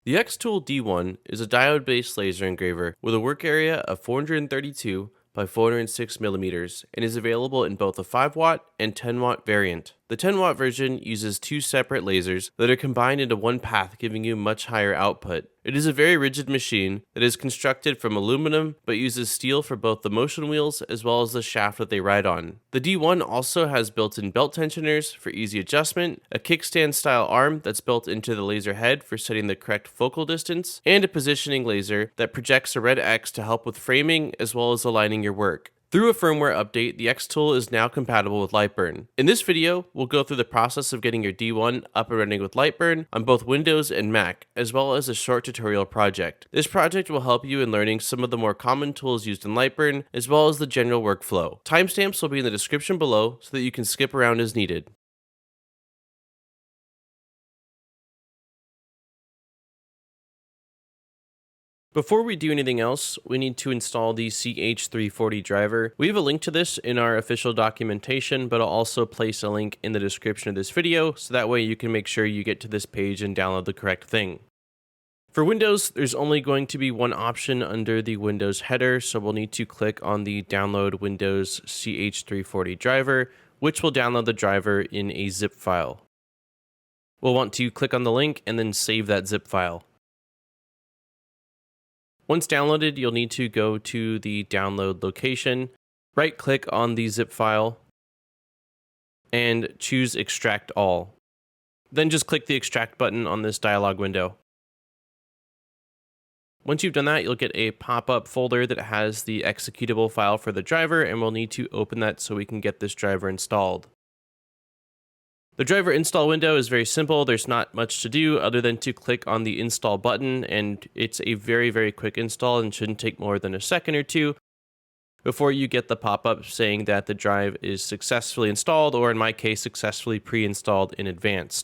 The xTool D1 is a diode-based laser engraver with a work area of 432 by 406 millimeters and is available in both a 5-watt and 10-watt variant. The 10-watt version uses two separate lasers that are combined into one path, giving you much higher output. It is a very rigid machine that is constructed from aluminum but uses steel for both the motion wheels as well as the shaft that they ride on. The D1 also has built-in belt tensioners for easy adjustment, a kickstand style arm that's built into the laser head for setting the correct focal distance, and a positioning laser that projects a red X to help with framing as well as aligning your work. Through a firmware update, the xTool is now compatible with LightBurn. In this video, we'll go through the process of getting your D1 up and running with LightBurn on both Windows and Mac, as well as a short tutorial project. This project will help you in learning some of the more common tools used in LightBurn, as well as the general workflow. Timestamps will be in the description below so that you can skip around as needed. Before we do anything else, we need to install the CH340 driver. We have a link to this in our official documentation, but I'll also place a link in the description of this video, so that way you can make sure you get to this page and download the correct thing. For Windows, there's only going to be one option under the Windows header, so we'll need to click on the Download Windows CH340 driver, which will download the driver in a zip file. We'll want to click on the link and then save that zip file. Once downloaded, you'll need to go to the download location, right-click on the zip file, and choose Extract All. Then just click the Extract button on this dialog window. Once you've done that, you'll get a pop-up folder that has the executable file for the driver, and we'll need to open that so we can get this driver installed. The driver install window is very simple. There's not much to do other than to click on the install button, and it's a very quick install and shouldn't take more than a second or two before you get the pop-up saying that the drive is successfully installed, or in my case, successfully pre-installed in advance.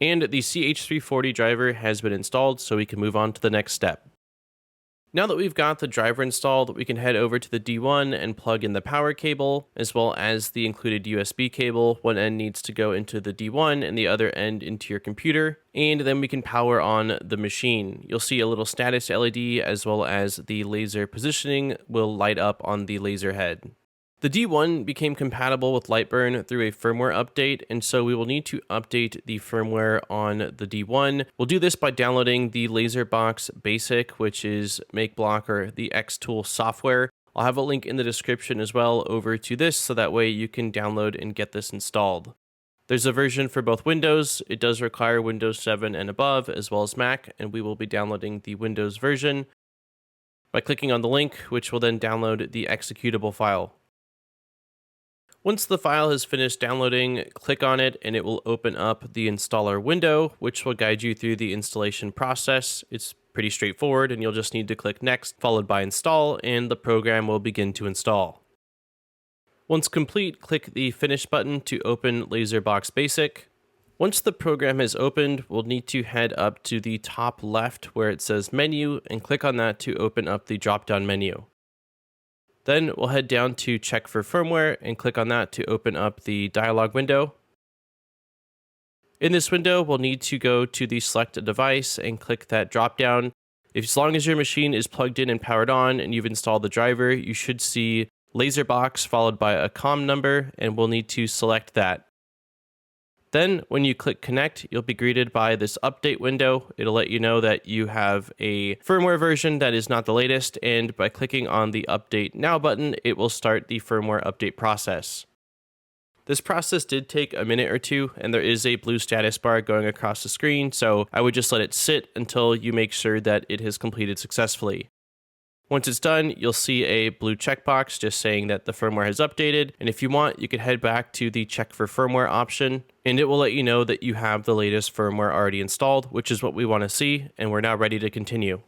And the CH340 driver has been installed, so we can move on to the next step. Now that we've got the driver installed, we can head over to the D1 and plug in the power cable, as well as the included USB cable. One end needs to go into the D1 and the other end into your computer, and then we can power on the machine. You'll see a little status LED as well as the laser positioning will light up on the laser head. The D1 became compatible with LightBurn through a firmware update, and so we will need to update the firmware on the D1. We'll do this by downloading the LaserBox Basic, which is make block or the xTool software. I'll have a link in the description as well over to this, so that way you can download and get this installed. There's a version for both Windows. It does require Windows 7 and above, as well as Mac, and we will be downloading the Windows version by clicking on the link, which will then download the executable file. Once the file has finished downloading, click on it and it will open up the installer window, which will guide you through the installation process. It's pretty straightforward, and you'll just need to click Next, followed by Install, and the program will begin to install. Once complete, click the Finish button to open LaserBox Basic. Once the program has opened, we'll need to head up to the top left where it says Menu and click on that to open up the drop-down menu. Then we'll head down to Check for Firmware and click on that to open up the dialog window. In this window, we'll need to go to the Select a Device and click that drop-down. As long as your machine is plugged in and powered on and you've installed the driver, you should see LaserBox followed by a COM number, and we'll need to select that. Then, when you click Connect, you'll be greeted by this update window. It'll let you know that you have a firmware version that is not the latest, and by clicking on the Update Now button, it will start the firmware update process. This process did take a minute or two, and there is a blue status bar going across the screen, so I would just let it sit until you make sure that it has completed successfully. Once it's done, you'll see a blue checkbox just saying that the firmware has updated, and if you want, you could head back to the Check for Firmware option, and it will let you know that you have the latest firmware already installed, which is what we want to see, and we're now ready to continue.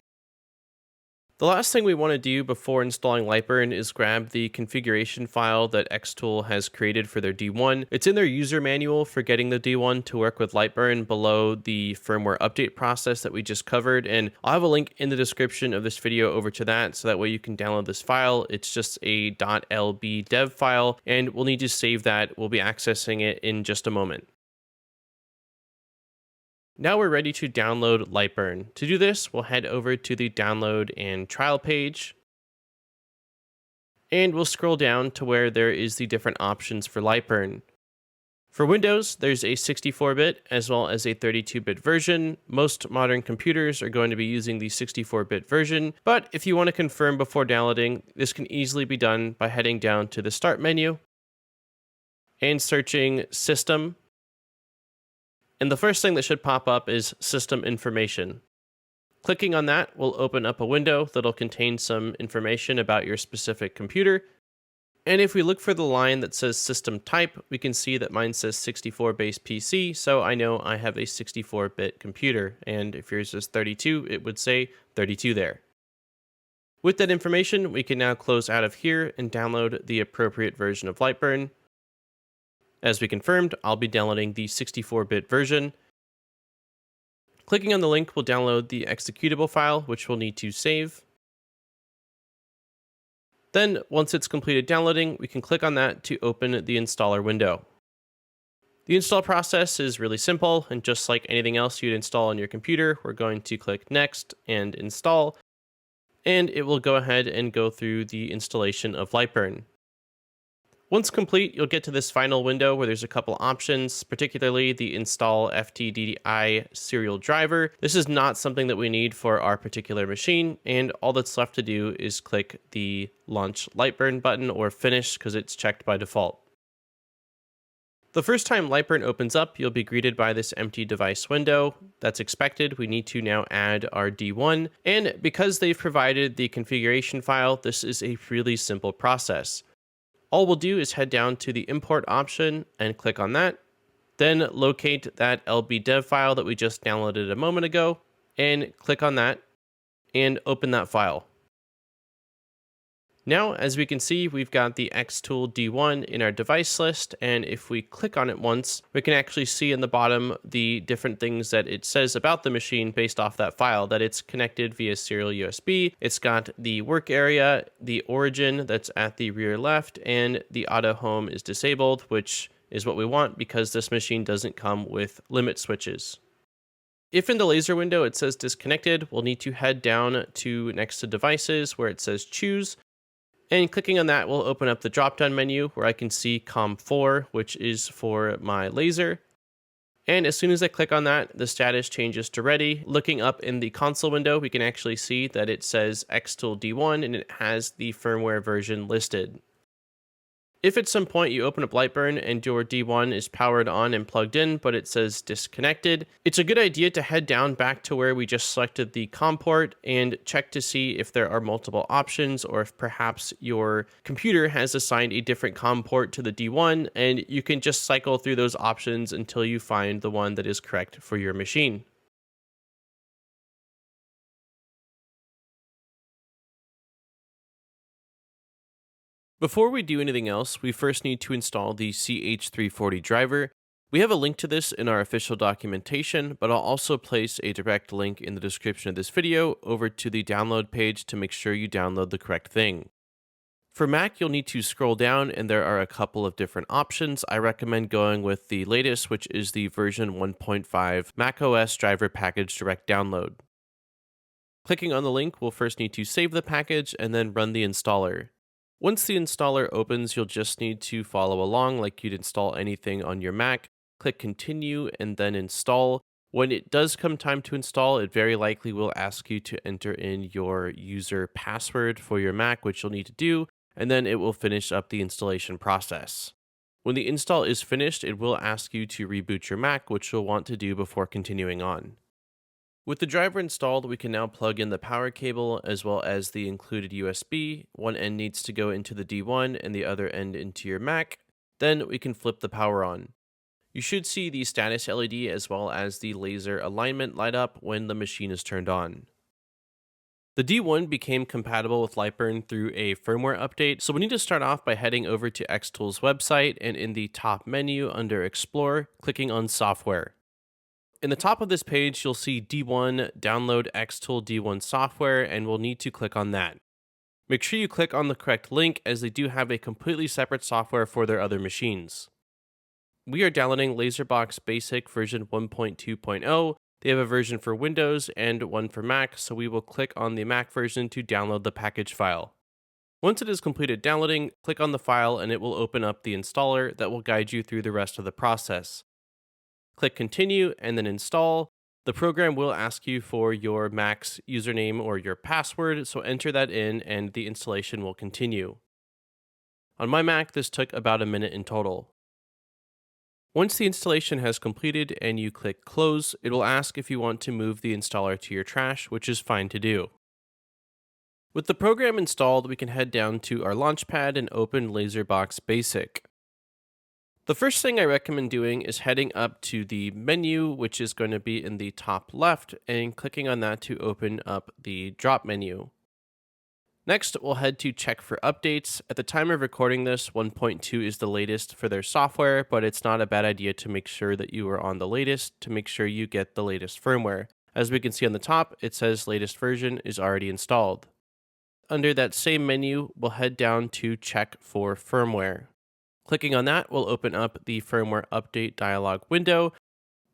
The last thing we want to do before installing LightBurn is grab the configuration file that xTool has created for their D1. It's in their user manual for getting the D1 to work with LightBurn below the firmware update process that we just covered, and I'll have a link in the description of this video over to that, so that way you can download this file. It's just a .lbdev file, and we'll need to save that. We'll be accessing it in just a moment. Now we're ready to download LightBurn. To do this, we'll head over to the download and trial page, and we'll scroll down to where there is the different options for LightBurn. For Windows, there's a 64-bit as well as a 32-bit version. Most modern computers are going to be using the 64-bit version, but if you want to confirm before downloading, this can easily be done by heading down to the Start menu and searching System. And the first thing that should pop up is System Information. Clicking on that will open up a window that'll contain some information about your specific computer. And if we look for the line that says System Type, we can see that mine says 64-base PC, so I know I have a 64-bit computer. And if yours is 32, it would say 32 there. With that information, we can now close out of here and download the appropriate version of LightBurn. As we confirmed, I'll be downloading the 64-bit version. Clicking on the link will download the executable file, which we'll need to save. Then, once it's completed downloading, we can click on that to open the installer window. The install process is really simple, and just like anything else you'd install on your computer, we're going to click Next and Install, and it will go ahead and go through the installation of LightBurn. Once complete, you'll get to this final window where there's a couple options, particularly the Install FTDI serial driver. This is not something that we need for our particular machine, and all that's left to do is click the Launch LightBurn button or Finish because it's checked by default. The first time LightBurn opens up, you'll be greeted by this empty device window. That's expected. We need to now add our D1, and because they've provided the configuration file, this is a really simple process. All we'll do is head down to the import option and click on that, then locate that lbdev file that we just downloaded a moment ago and click on that and open that file. Now, as we can see, we've got the xTool D1 in our device list, and if we click on it once, we can actually see in the bottom the different things that it says about the machine based off that file, that it's connected via serial USB, it's got the work area, the origin that's at the rear left, and the auto home is disabled, which is what we want because this machine doesn't come with limit switches. If in the laser window it says disconnected, we'll need to head down to next to devices where it says choose. And clicking on that will open up the drop-down menu where I can see COM4, which is for my laser. And as soon as I click on that, the status changes to ready. Looking up in the console window, we can actually see that it says xTool D1 and it has the firmware version listed. If at some point you open up LightBurn and your D1 is powered on and plugged in, but it says disconnected, it's a good idea to head down back to where we just selected the COM port and check to see if there are multiple options or if perhaps your computer has assigned a different COM port to the D1, and you can just cycle through those options until you find the one that is correct for your machine. Before we do anything else, we first need to install the CH340 driver. We have a link to this in our official documentation, but I'll also place a direct link in the description of this video over to the download page to make sure you download the correct thing. For Mac, you'll need to scroll down and there are a couple of different options. I recommend going with the latest, which is the version 1.5 macOS driver package direct download. Clicking on the link, we'll first need to save the package and then run the installer. Once the installer opens, you'll just need to follow along like you'd install anything on your Mac. Click continue and then install. When it does come time to install, it very likely will ask you to enter in your user password for your Mac, which you'll need to do, and then it will finish up the installation process. When the install is finished, it will ask you to reboot your Mac, which you'll want to do before continuing on. With the driver installed, we can now plug in the power cable as well as the included USB. One end needs to go into the D1 and the other end into your Mac. Then we can flip the power on. You should see the status LED as well as the laser alignment light up when the machine is turned on. The D1 became compatible with LightBurn through a firmware update, so we need to start off by heading over to xTool's website and in the top menu under Explore, clicking on Software. In the top of this page, you'll see D1 Download xTool D1 software, and we'll need to click on that. Make sure you click on the correct link as they do have a completely separate software for their other machines. We are downloading LaserBox Basic version 1.2.0. They have a version for Windows and one for Mac, so we will click on the Mac version to download the package file. Once it is completed downloading, click on the file and it will open up the installer that will guide you through the rest of the process. Click Continue and then Install. The program will ask you for your Mac's username or your password, so enter that in and the installation will continue. On my Mac, this took about a minute in total. Once the installation has completed and you click Close, it will ask if you want to move the installer to your trash, which is fine to do. With the program installed, we can head down to our Launchpad and open LaserBox Basic. The first thing I recommend doing is heading up to the menu, which is going to be in the top left, and clicking on that to open up the drop menu. Next, we'll head to check for updates. At the time of recording this, 1.2 is the latest for their software, but it's not a bad idea to make sure that you are on the latest to make sure you get the latest firmware. As we can see on the top, it says latest version is already installed. Under that same menu, we'll head down to check for firmware. Clicking on that will open up the firmware update dialog window.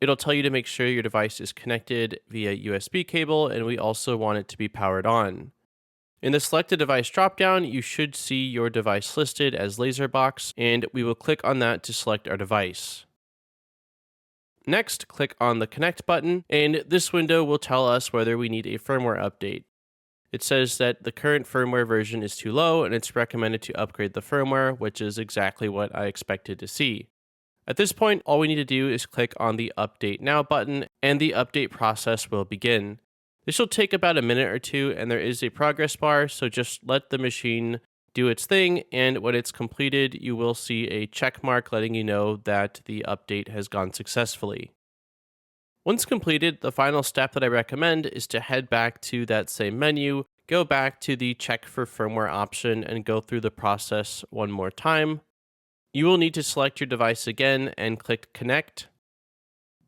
It'll tell you to make sure your device is connected via USB cable, and we also want it to be powered on. In the selected device dropdown, you should see your device listed as LaserBox, and we will click on that to select our device. Next, click on the Connect button, and this window will tell us whether we need a firmware update. It says that the current firmware version is too low, and it's recommended to upgrade the firmware, which is exactly what I expected to see. At this point, all we need to do is click on the Update Now button, and the update process will begin. This will take about a minute or two, and there is a progress bar, so just let the machine do its thing, and when it's completed, you will see a check mark letting you know that the update has gone successfully. Once completed, the final step that I recommend is to head back to that same menu, go back to the Check for Firmware option, and go through the process one more time. You will need to select your device again and click Connect.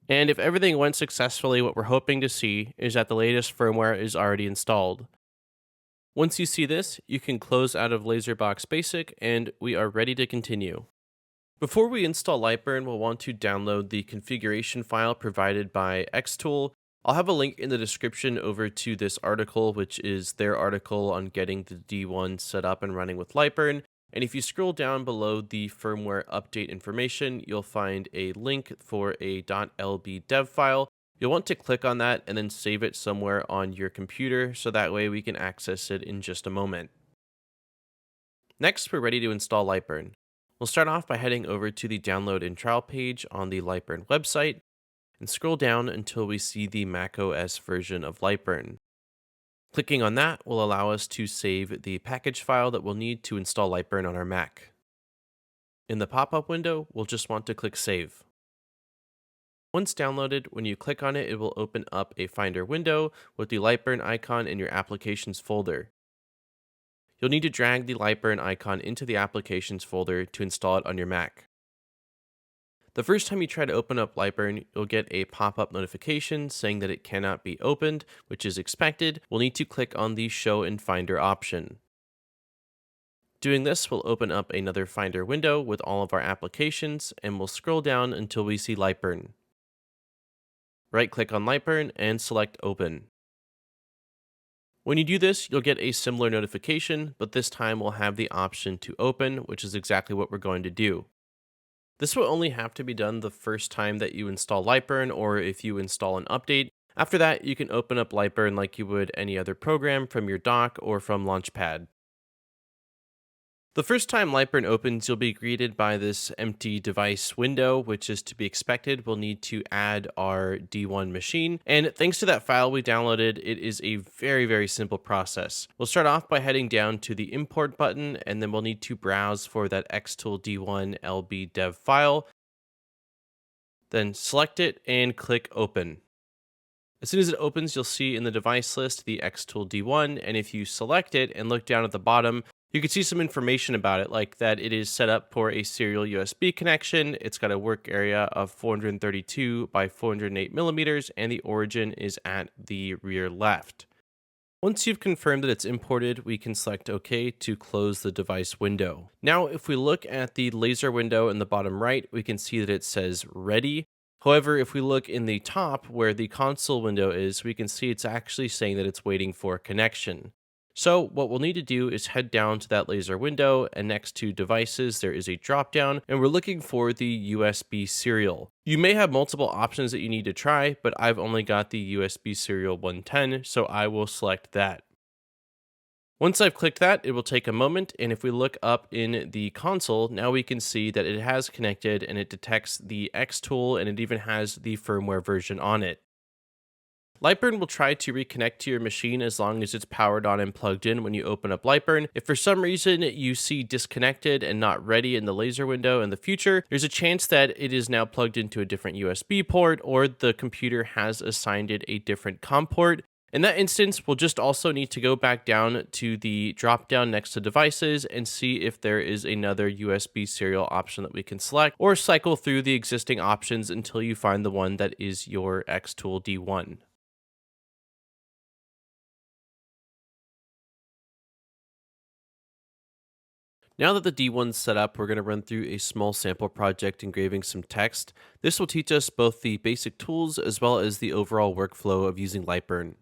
And if everything went successfully, what we're hoping to see is that the latest firmware is already installed. Once you see this, you can close out of LaserBox Basic, and we are ready to continue. Before we install LightBurn, we'll want to download the configuration file provided by xTool. I'll have a link in the description over to this article, which is their article on getting the D1 set up and running with LightBurn. And if you scroll down below the firmware update information, you'll find a link for a .lbdev file. You'll want to click on that and then save it somewhere on your computer, so that way we can access it in just a moment. Next, we're ready to install LightBurn. We'll start off by heading over to the download and trial page on the LightBurn website and scroll down until we see the macOS version of LightBurn. Clicking on that will allow us to save the package file that we'll need to install LightBurn on our Mac. In the pop-up window, we'll just want to click Save. Once downloaded, when you click on it, it will open up a Finder window with the LightBurn icon in your Applications folder. You'll need to drag the LightBurn icon into the Applications folder to install it on your Mac. The first time you try to open up LightBurn, you'll get a pop-up notification saying that it cannot be opened, which is expected. We'll need to click on the Show in Finder option. Doing this will open up another Finder window with all of our applications, and we'll scroll down until we see LightBurn. Right-click on LightBurn and select Open. When you do this, you'll get a similar notification, but this time we'll have the option to open, which is exactly what we're going to do. This will only have to be done the first time that you install LightBurn or if you install an update. After that, you can open up LightBurn like you would any other program from your dock or from Launchpad. The first time LightBurn opens, you'll be greeted by this empty device window, which is to be expected. We'll need to add our D1 machine, and thanks to that file we downloaded, it is a very, very simple process. We'll start off by heading down to the Import button, and then we'll need to browse for that xTool D1 lbdev file. Then select it and click Open. As soon as it opens, you'll see in the device list the xTool D1, and if you select it and look down at the bottom, you can see some information about it, like that it is set up for a serial USB connection, it's got a work area of 432 by 408 millimeters, and the origin is at the rear left. Once you've confirmed that it's imported, we can select OK to close the device window. Now, if we look at the laser window in the bottom right, we can see that it says Ready. However, if we look in the top where the console window is, we can see it's actually saying that it's waiting for connection. So what we'll need to do is head down to that laser window, and next to devices, there is a drop down, and we're looking for the USB serial. You may have multiple options that you need to try, but I've only got the USB serial 110, so I will select that. Once I've clicked that, it will take a moment, and if we look up in the console, now we can see that it has connected and it detects the xTool, and it even has the firmware version on it. LightBurn will try to reconnect to your machine as long as it's powered on and plugged in when you open up LightBurn. If for some reason you see disconnected and not ready in the laser window in the future, there's a chance that it is now plugged into a different USB port, or the computer has assigned it a different COM port. In that instance, we'll just also need to go back down to the drop down next to devices and see if there is another USB serial option that we can select, or cycle through the existing options until you find the one that is your xTool D1. Now that the D1's set up, we're going to run through a small sample project engraving some text. This will teach us both the basic tools as well as the overall workflow of using LightBurn.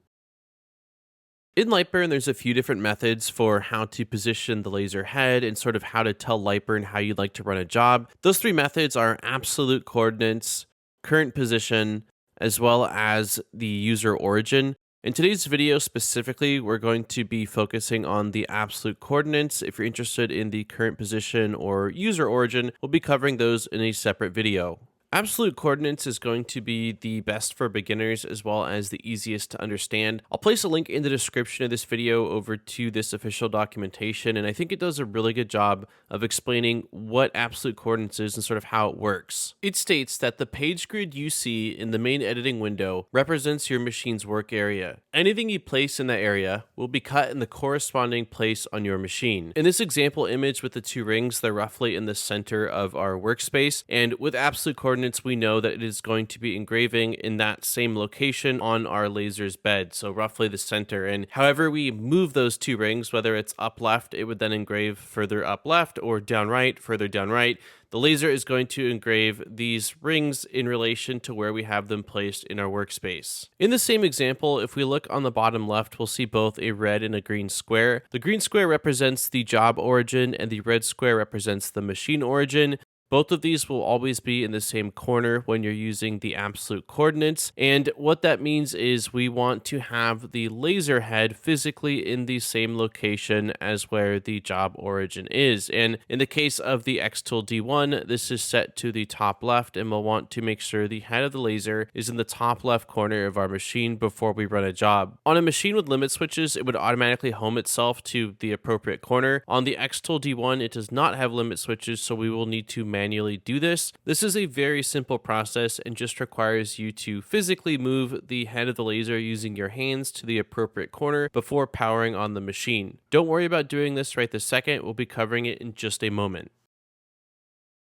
In LightBurn, there's a few different methods for how to position the laser head and sort of how to tell LightBurn how you'd like to run a job. Those three methods are absolute coordinates, current position, as well as the user origin. In today's video specifically, we're going to be focusing on the absolute coordinates. If you're interested in the current position or user origin, we'll be covering those in a separate video. Absolute coordinates is going to be the best for beginners as well as the easiest to understand. I'll place a link in the description of this video over to this official documentation, and I think it does a really good job of explaining what absolute coordinates is and sort of how it works. It states that the page grid you see in the main editing window represents your machine's work area. Anything you place in that area will be cut in the corresponding place on your machine. In this example image with the two rings, they're roughly in the center of our workspace, and with absolute coordinates, we know that it is going to be engraving in that same location on our laser's bed, so roughly the center. And however we move those two rings, whether it's up left, it would then engrave further up left, or down right, further down right. The laser is going to engrave these rings in relation to where we have them placed in our workspace. In the same example, if we look on the bottom left, we'll see both a red and a green square. The green square represents the job origin, and the red square represents the machine origin. Both of these will always be in the same corner when you're using the absolute coordinates, and what that means is we want to have the laser head physically in the same location as where the job origin is. And in the case of the xTool D1, this is set to the top left, and we'll want to make sure the head of the laser is in the top left corner of our machine before we run a job. On a machine with limit switches, it would automatically home itself to the appropriate corner. On the xTool D1, it does not have limit switches, so we will need to manually do this. This is a very simple process and just requires you to physically move the head of the laser using your hands to the appropriate corner before powering on the machine. Don't worry about doing this right this second, we'll be covering it in just a moment.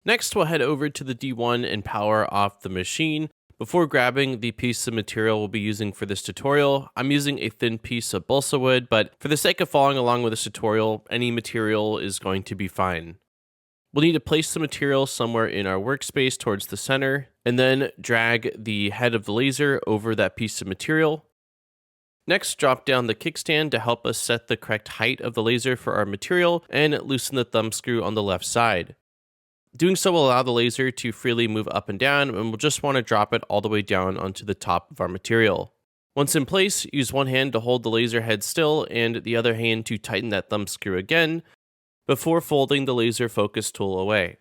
Next, we'll head over to the D1 and power off the machine. Before grabbing the piece of material we'll be using for this tutorial, I'm using a thin piece of balsa wood, but for the sake of following along with this tutorial, any material is going to be fine. We'll need to place the material somewhere in our workspace towards the center, and then drag the head of the laser over that piece of material. Next, drop down the kickstand to help us set the correct height of the laser for our material, and loosen the thumb screw on the left side. Doing so will allow the laser to freely move up and down, and we'll just want to drop it all the way down onto the top of our material. Once in place, use one hand to hold the laser head still, and the other hand to tighten that thumb screw again, before folding the laser focus tool away.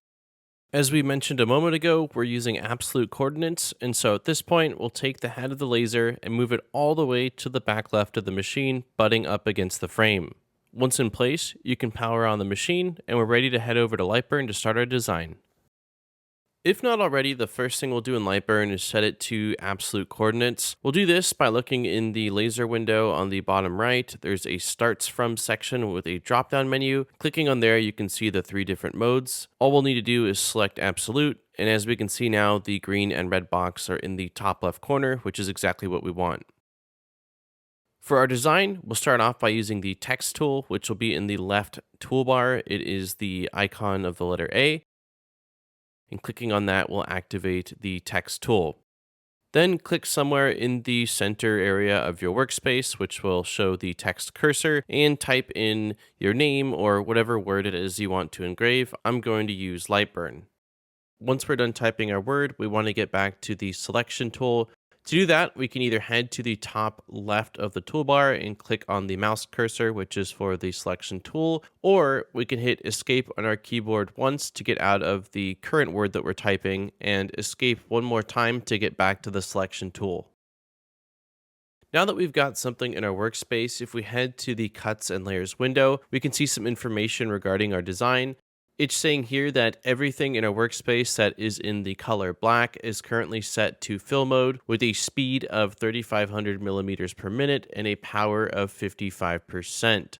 As we mentioned a moment ago, we're using absolute coordinates, and so at this point, we'll take the head of the laser and move it all the way to the back left of the machine, butting up against the frame. Once in place, you can power on the machine, and we're ready to head over to LightBurn to start our design. If not already, the first thing we'll do in LightBurn is set it to absolute coordinates. We'll do this by looking in the laser window on the bottom right. There's a Starts From section with a drop-down menu. Clicking on there, you can see the three different modes. All we'll need to do is select absolute, and as we can see now, the green and red box are in the top left corner, which is exactly what we want. For our design, we'll start off by using the text tool, which will be in the left toolbar. It is the icon of the letter A. And clicking on that will activate the text tool. Then click somewhere in the center area of your workspace, which will show the text cursor, and type in your name or whatever word it is you want to engrave. I'm going to use LightBurn. Once we're done typing our word, we want to get back to the selection tool. To do that, we can either head to the top left of the toolbar and click on the mouse cursor, which is for the selection tool, or we can hit escape on our keyboard once to get out of the current word that we're typing, and escape one more time to get back to the selection tool. Now that we've got something in our workspace, if we head to the Cuts and Layers window, we can see some information regarding our design. It's saying here that everything in our workspace that is in the color black is currently set to fill mode with a speed of 3,500 millimeters per minute and a power of 55%.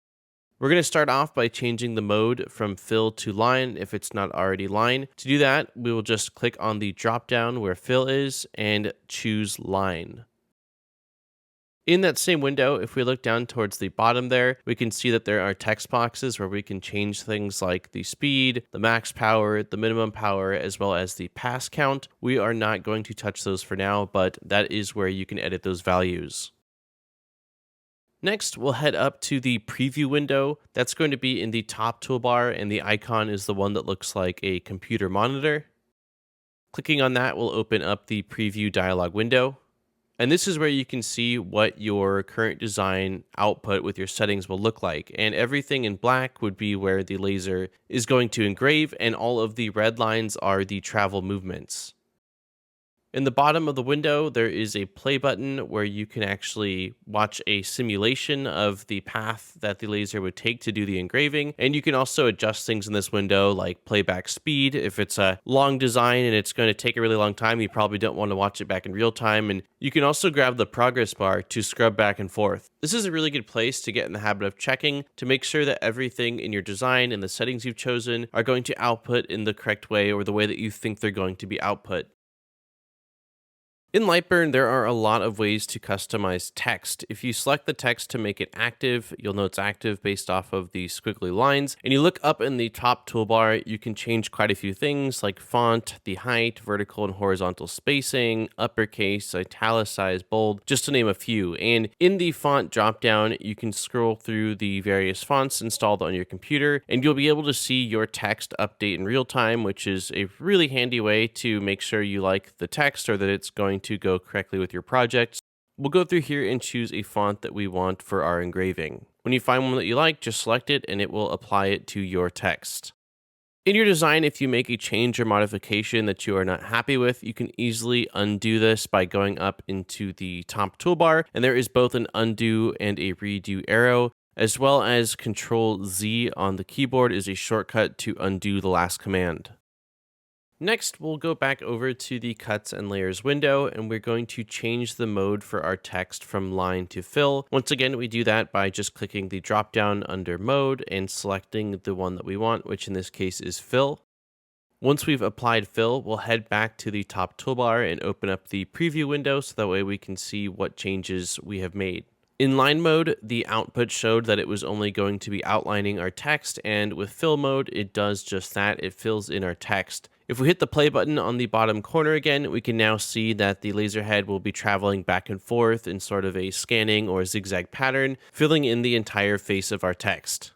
We're going to start off by changing the mode from fill to line if it's not already line. To do that, we will just click on the drop down where fill is and choose line. In that same window, if we look down towards the bottom there, we can see that there are text boxes where we can change things like the speed, the max power, the minimum power, as well as the pass count. We are not going to touch those for now, but that is where you can edit those values. Next, we'll head up to the preview window. That's going to be in the top toolbar, and the icon is the one that looks like a computer monitor. Clicking on that will open up the preview dialog window. And this is where you can see what your current design output with your settings will look like. And everything in black would be where the laser is going to engrave, and all of the red lines are the travel movements. In the bottom of the window, there is a play button where you can actually watch a simulation of the path that the laser would take to do the engraving. And you can also adjust things in this window like playback speed. If it's a long design and it's going to take a really long time, you probably don't want to watch it back in real time. And you can also grab the progress bar to scrub back and forth. This is a really good place to get in the habit of checking to make sure that everything in your design and the settings you've chosen are going to output in the correct way or the way that you think they're going to be output. In LightBurn, there are a lot of ways to customize text. If you select the text to make it active, you'll know it's active based off of the squiggly lines. And you look up in the top toolbar, you can change quite a few things like font, the height, vertical and horizontal spacing, uppercase, italicized, bold, just to name a few. And in the font dropdown, you can scroll through the various fonts installed on your computer, and you'll be able to see your text update in real time, which is a really handy way to make sure you like the text or that it's going to go correctly with your project. We'll go through here and choose a font that we want for our engraving. When you find one that you like, just select it and it will apply it to your text. In your design, if you make a change or modification that you are not happy with, you can easily undo this by going up into the top toolbar, and there is both an undo and a redo arrow, as well as Control Z on the keyboard is a shortcut to undo the last command. Next, we'll go back over to the Cuts and Layers window, and we're going to change the mode for our text from line to fill. Once again, we do that by just clicking the drop-down under Mode and selecting the one that we want, which in this case is Fill. Once we've applied fill, we'll head back to the top toolbar and open up the preview window so that way we can see what changes we have made. In line mode, the output showed that it was only going to be outlining our text, and with fill mode, it does just that. It fills in our text. If we hit the play button on the bottom corner again, we can now see that the laser head will be traveling back and forth in sort of a scanning or zigzag pattern, filling in the entire face of our text.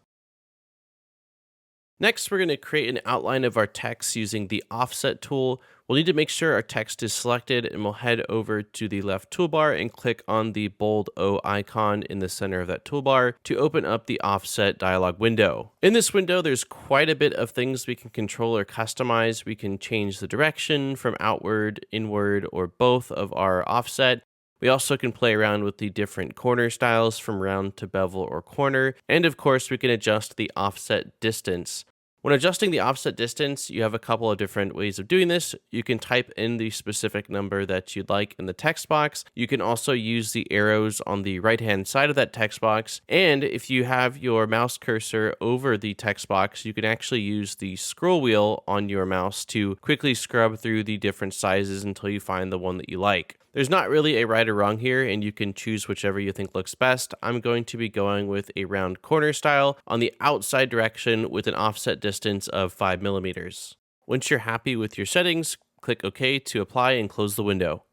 Next, we're going to create an outline of our text using the Offset tool. We'll need to make sure our text is selected, and we'll head over to the left toolbar and click on the bold O icon in the center of that toolbar to open up the Offset dialog window. In this window, there's quite a bit of things we can control or customize. We can change the direction from outward, inward, or both of our offset. We also can play around with the different corner styles from round to bevel or corner, and of course we can adjust the offset distance. When adjusting the offset distance, you have a couple of different ways of doing this. You can type in the specific number that you'd like in the text box. You can also use the arrows on the right-hand side of that text box. And if you have your mouse cursor over the text box, you can actually use the scroll wheel on your mouse to quickly scrub through the different sizes until you find the one that you like. There's not really a right or wrong here, and you can choose whichever you think looks best. I'm going to be going with a round corner style on the outside direction with an offset distance of 5 millimeters. Once you're happy with your settings, click OK to apply and close the window.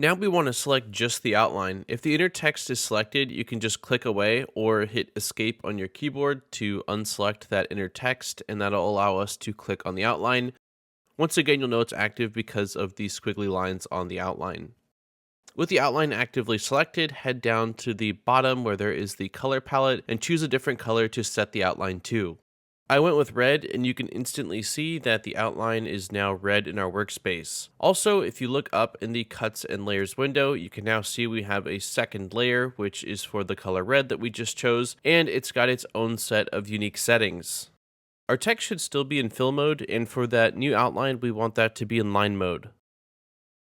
Now we want to select just the outline. If the inner text is selected, you can just click away or hit escape on your keyboard to unselect that inner text, and that'll allow us to click on the outline. Once again, you'll know it's active because of the squiggly lines on the outline. With the outline actively selected, head down to the bottom where there is the color palette and choose a different color to set the outline to. I went with red, and you can instantly see that the outline is now red in our workspace. Also, if you look up in the Cuts and Layers window, you can now see we have a second layer, which is for the color red that we just chose, and it's got its own set of unique settings. Our text should still be in fill mode, and for that new outline, we want that to be in line mode.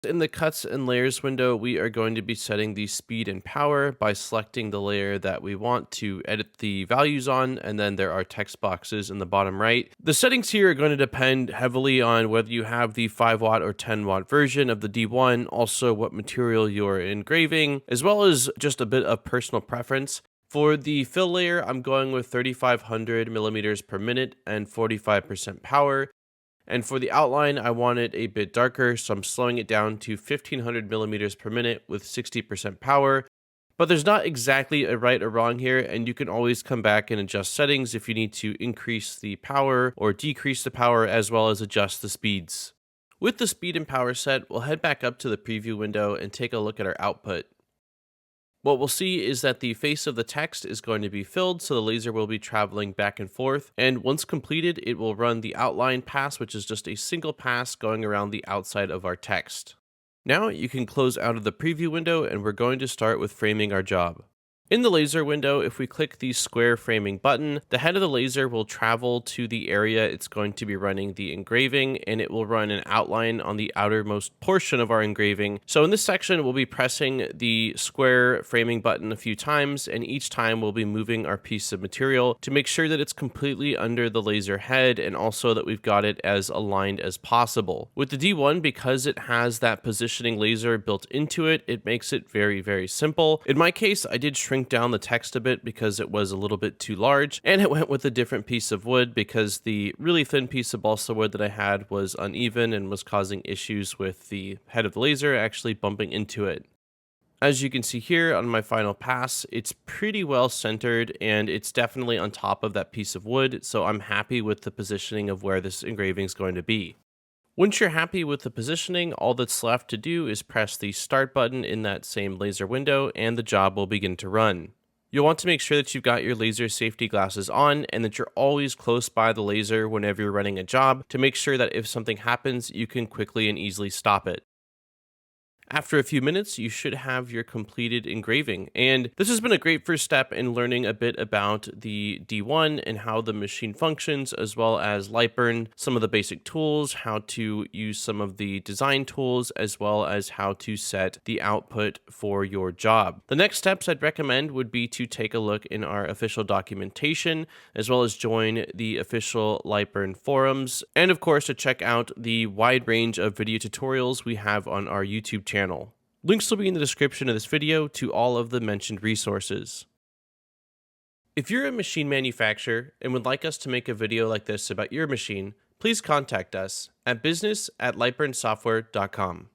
In the Cuts and Layers window, we are going to be setting the speed and power by selecting the layer that we want to edit the values on, and then there are text boxes in the bottom right. The settings here are going to depend heavily on whether you have the 5-watt or 10-watt version of the D1, also what material you're engraving, as well as just a bit of personal preference. For the fill layer, I'm going with 3500 millimeters per minute and 45% power. And for the outline, I want it a bit darker, so I'm slowing it down to 1500 millimeters per minute with 60% power. But there's not exactly a right or wrong here, and you can always come back and adjust settings if you need to increase the power or decrease the power, as well as adjust the speeds. With the speed and power set, we'll head back up to the preview window and take a look at our output. What we'll see is that the face of the text is going to be filled, so the laser will be traveling back and forth, and once completed, it will run the outline pass, which is just a single pass going around the outside of our text. Now you can close out of the preview window, and we're going to start with framing our job. In the laser window, if we click the square framing button, the head of the laser will travel to the area it's going to be running the engraving, and it will run an outline on the outermost portion of our engraving. So in this section, we'll be pressing the square framing button a few times, and each time we'll be moving our piece of material to make sure that it's completely under the laser head, and also that we've got it as aligned as possible. With the D1, because it has that positioning laser built into it, it makes it very, very simple. In my case, I did shrink down the text a bit because it was a little bit too large, and it went with a different piece of wood because the really thin piece of balsa wood that I had was uneven and was causing issues with the head of the laser actually bumping into it. As you can see here on my final pass, it's pretty well centered, and it's definitely on top of that piece of wood, so I'm happy with the positioning of where this engraving is going to be. Once you're happy with the positioning, all that's left to do is press the start button in that same laser window, and the job will begin to run. You'll want to make sure that you've got your laser safety glasses on, and that you're always close by the laser whenever you're running a job to make sure that if something happens, you can quickly and easily stop it. After a few minutes, you should have your completed engraving, and this has been a great first step in learning a bit about the D1 and how the machine functions, as well as LightBurn, some of the basic tools, how to use some of the design tools, as well as how to set the output for your job. The next steps I'd recommend would be to take a look in our official documentation, as well as join the official LightBurn forums, and of course to check out the wide range of video tutorials we have on our YouTube channel. Links will be in the description of this video to all of the mentioned resources. If you're a machine manufacturer and would like us to make a video like this about your machine, please contact us at business@lightburnsoftware.com.